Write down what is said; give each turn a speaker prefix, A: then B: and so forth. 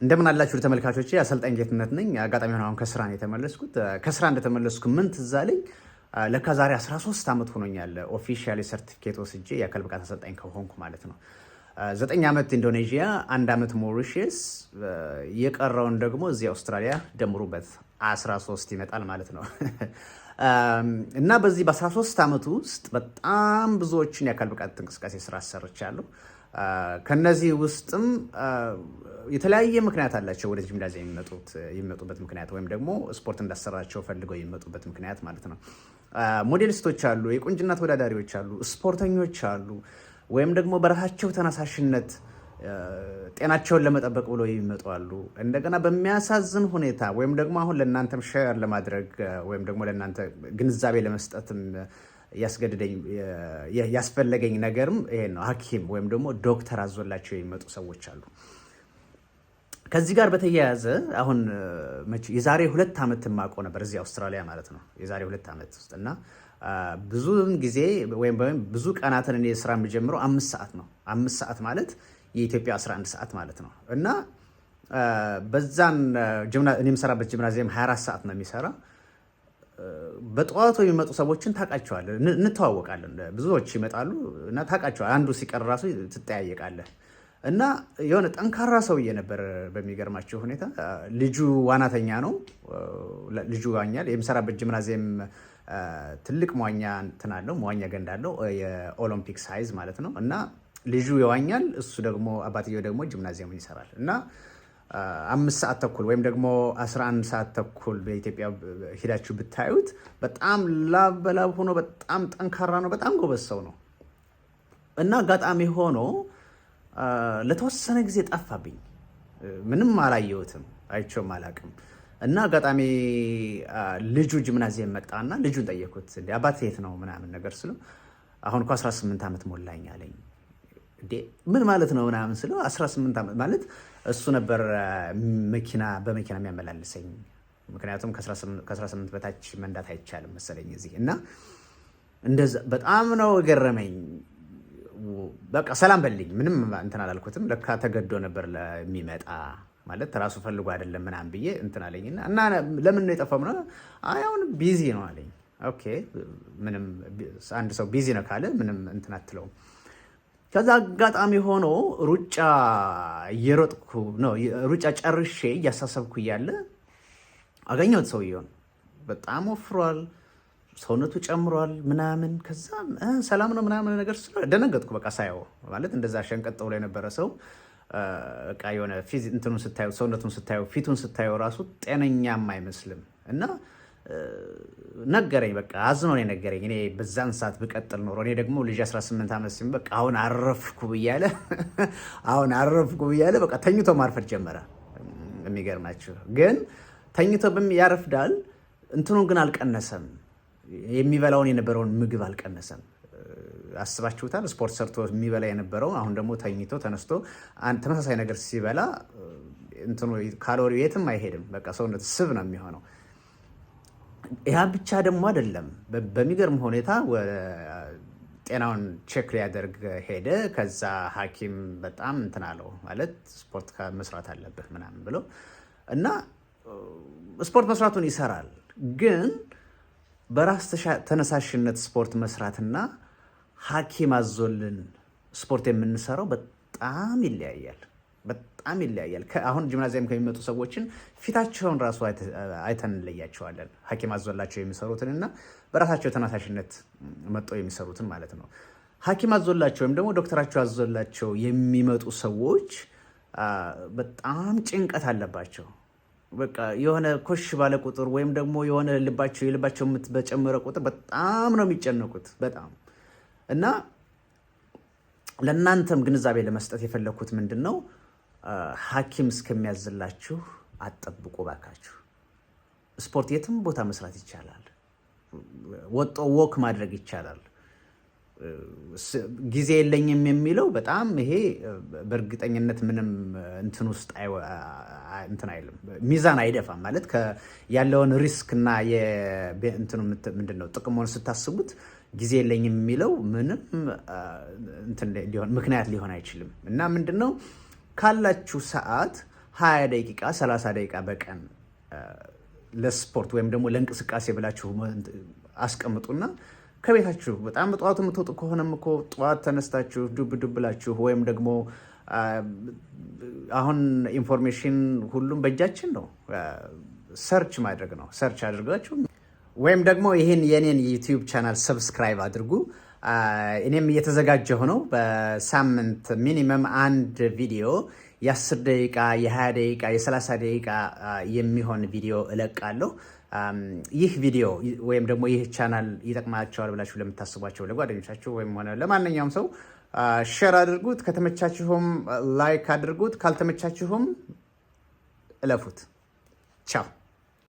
A: እንደምን አላችሁ ተመልካቾቼ፣ አሰልጣኝ ጌትነት ነኝ። አጋጣሚ ሆነ አሁን ከስራ ነው የተመለስኩት። ከስራ እንደተመለስኩ ምን ትዝ አለኝ፣ ለካ ዛሬ 13 ዓመት ሆኖኛል ኦፊሻሊ ሰርቲፊኬት ወስጄ የአካል ብቃት አሰልጣኝ ከሆንኩ ማለት ነው። 9 ዓመት ኢንዶኔዥያ፣ 1 ዓመት ሞሪሸስ፣ የቀረውን ደግሞ እዚህ አውስትራሊያ ደምሩበት 13 ይመጣል ማለት ነው። እና በዚህ በ13 ዓመት ውስጥ በጣም ብዙዎችን የአካል ብቃት እንቅስቃሴ ስራ አሰርቻለሁ። ከነዚህ ውስጥም የተለያየ ምክንያት አላቸው ወደ ጂምናዚየም የሚመጡበት ምክንያት ወይም ደግሞ ስፖርት እንዳሰራቸው ፈልገው የሚመጡበት ምክንያት ማለት ነው። ሞዴሊስቶች አሉ፣ የቁንጅና ተወዳዳሪዎች አሉ፣ ስፖርተኞች አሉ፣ ወይም ደግሞ በራሳቸው ተነሳሽነት ጤናቸውን ለመጠበቅ ብሎ የሚመጡ አሉ። እንደገና በሚያሳዝን ሁኔታ ወይም ደግሞ አሁን ለእናንተም ሼር ለማድረግ ወይም ደግሞ ለእናንተ ግንዛቤ ለመስጠትም ያስፈለገኝ ነገርም ይሄ ነው። ሐኪም ወይም ደግሞ ዶክተር አዞላቸው የሚመጡ ሰዎች አሉ። ከዚህ ጋር በተያያዘ አሁን የዛሬ 2 ዓመት የማውቀው ነበር እዚህ አውስትራሊያ ማለት ነው። የዛሬ 2 ዓመት ውስጥ እና ብዙውን ጊዜ ወይም ብዙ ቀናትን እኔ ስራ የምጀምረው 5 ሰዓት ነው። 5 ሰዓት ማለት የኢትዮጵያ 11 ሰዓት ማለት ነው። እና በዛን እኔ የምሰራበት ጂምናዚየም 24 ሰዓት ነው የሚሰራ። በጠዋቱ የሚመጡ ሰዎችን ታውቃቸዋለህ፣ እንተዋወቃለን። ብዙዎች ይመጣሉ እና ታውቃቸዋለህ። አንዱ ሲቀር ራሱ ትጠያየቃለህ። እና የሆነ ጠንካራ ሰውዬ ነበር። በሚገርማቸው ሁኔታ ልጁ ዋናተኛ ነው። ልጁ ዋኛል። የምሰራበት ጂምናዚየም ትልቅ መዋኛ እንትን አለው፣ መዋኛ ገንዳ አለው፣ የኦሎምፒክ ሳይዝ ማለት ነው። እና ልጁ ይዋኛል፣ እሱ ደግሞ አባትየው ደግሞ ጂምናዚየሙን ይሰራል። እና 5 ሰዓት ተኩል ወይም ደግሞ 11 ሰዓት ተኩል በኢትዮጵያ ሄዳችሁ ብታዩት በጣም ላብ በላብ ሆኖ በጣም ጠንካራ ነው። በጣም ጎበዝ ሰው ነው። እና አጋጣሚ ሆኖ ለተወሰነ ጊዜ ጠፋብኝ። ምንም አላየሁትም፣ አይቼውም አላውቅም። እና አጋጣሚ ልጁ ጂምናዚየም መጣና ልጁን ጠየኩት፣ እንደ አባት የት ነው ምናምን ነገር ስለው አሁን እኮ 18 ዓመት ሞላኝ አለኝ። ምን ማለት ነው ምናምን ስለው 18 ዓመት ማለት እሱ ነበር በመኪና የሚያመላልሰኝ። ምክንያቱም ከ18 በታች መንዳት አይቻልም መሰለኝ እዚህ። እና እንደዛ በጣም ነው ገረመኝ። በቃ ሰላም በልኝ፣ ምንም እንትን አላልኩትም። ለካ ተገዶ ነበር ለሚመጣ ማለት ራሱ ፈልጎ አይደለም ምናምን ብዬ እንትን አለኝና እና ለምን ነው የጠፋው ነው? አይ አሁን ቢዚ ነው አለኝ። ኦኬ ምንም አንድ ሰው ቢዚ ነው ካለ ምንም እንትን አትለውም። ከዛ አጋጣሚ ሆኖ ሩጫ እየሮጥኩ ነው፣ ሩጫ ጨርሼ እያሳሰብኩ እያለ አገኘሁት። ሰውየውን በጣም ወፍሯል፣ ሰውነቱ ጨምሯል ምናምን። ከዛ ሰላም ነው ምናምን ነገር ደነገጥኩ። በቃ ሳየው ማለት እንደዛ ሸንቀጥ ብሎ የነበረ ሰው በቃ የሆነ እንትኑን ስታየው፣ ሰውነቱን ስታየው፣ ፊቱን ስታየው ራሱ ጤነኛም አይመስልም። እና ነገረኝ፣ በቃ አዝኖ ነው የነገረኝ። እኔ በዛን ሰዓት ብቀጥል ኖሮ እኔ ደግሞ ልጅ 18 ዓመት ሲሆን በቃ አሁን አረፍኩ ብያለ በቃ ተኝቶ ማርፈድ ጀመረ። የሚገርማችሁ ግን ተኝቶ ያረፍዳል፣ እንትኑን ግን አልቀነሰም። የሚበላውን የነበረውን ምግብ አልቀነሰም። አስባችሁታል? ስፖርት ሰርቶ የሚበላ የነበረው አሁን ደግሞ ተኝቶ ተነስቶ ተመሳሳይ ነገር ሲበላ እንትኑ ካሎሪው የትም አይሄድም። በቃ ሰውነት ስብ ነው የሚሆነው። ያ ብቻ ደግሞ አይደለም። በሚገርም ሁኔታ ጤናውን ቼክ ሊያደርግ ሄደ። ከዛ ሐኪም በጣም እንትን አለው ማለት ስፖርት መስራት አለብህ ምናምን ብለው እና ስፖርት መስራቱን ይሰራል። ግን በራስ ተነሳሽነት ስፖርት መስራትና ሐኪም አዞልን ስፖርት የምንሰራው በጣም ይለያያል። አሁን ጂምናዚየም ከሚመጡ ሰዎችን ፊታቸውን ራሱ አይተን እንለያቸዋለን። ሐኪም አዞላቸው የሚሰሩትንና በራሳቸው ተነሳሽነት መጥተው የሚሰሩትን ማለት ነው። ሐኪም አዞላቸው ወይም ደግሞ ዶክተራቸው አዞላቸው የሚመጡ ሰዎች በጣም ጭንቀት አለባቸው። በቃ የሆነ ኮሽ ባለ ቁጥር ወይም ደግሞ የሆነ የልባቸው ምት በጨመረ ቁጥር በጣም ነው የሚጨነቁት በጣም። እና ለእናንተም ግንዛቤ ለመስጠት የፈለኩት ምንድን ነው፣ ሐኪም እስከሚያዝላችሁ አጠብቁ ባካችሁ። ስፖርት የትም ቦታ መስራት ይቻላል። ወጦ ወክ ማድረግ ይቻላል። ጊዜ የለኝም የሚለው በጣም ይሄ በእርግጠኝነት ምንም እንትን ውስጥ እንትን አይልም፣ ሚዛን አይደፋም ማለት ያለውን ሪስክ እና የእንትኑ ምንድነው ጥቅሙን ስታስቡት ጊዜ የለኝም የሚለው ምንም እንትን ምክንያት ሊሆን አይችልም። እና ምንድነው ካላችሁ ሰዓት 20 ደቂቃ 30 ደቂቃ በቀን ለስፖርት ወይም ደግሞ ለእንቅስቃሴ ብላችሁ አስቀምጡና ከቤታችሁ በጣም በጠዋቱ የምትወጡ ከሆነም እኮ ጠዋት ተነስታችሁ ዱብ ዱብ ብላችሁ ወይም ደግሞ አሁን ኢንፎርሜሽን ሁሉም በእጃችን ነው። ሰርች ማድረግ ነው። ሰርች አድርጋችሁ ወይም ደግሞ ይህን የኔን ዩቲዩብ ቻናል ሰብስክራይብ አድርጉ። እኔም እየተዘጋጀሁ ነው። በሳምንት ሚኒመም አንድ ቪዲዮ የ10 ደቂቃ የ20 ደቂቃ የ30 ደቂቃ የሚሆን ቪዲዮ እለቃለሁ። ይህ ቪዲዮ ወይም ደግሞ ይህ ቻናል ይጠቅማቸዋል ብላችሁ ለምታስቧቸው ለጓደኞቻችሁ ወይም ሆነ ለማንኛውም ሰው ሼር አድርጉት። ከተመቻችሁም ላይክ አድርጉት፣ ካልተመቻችሁም እለፉት። ቻው።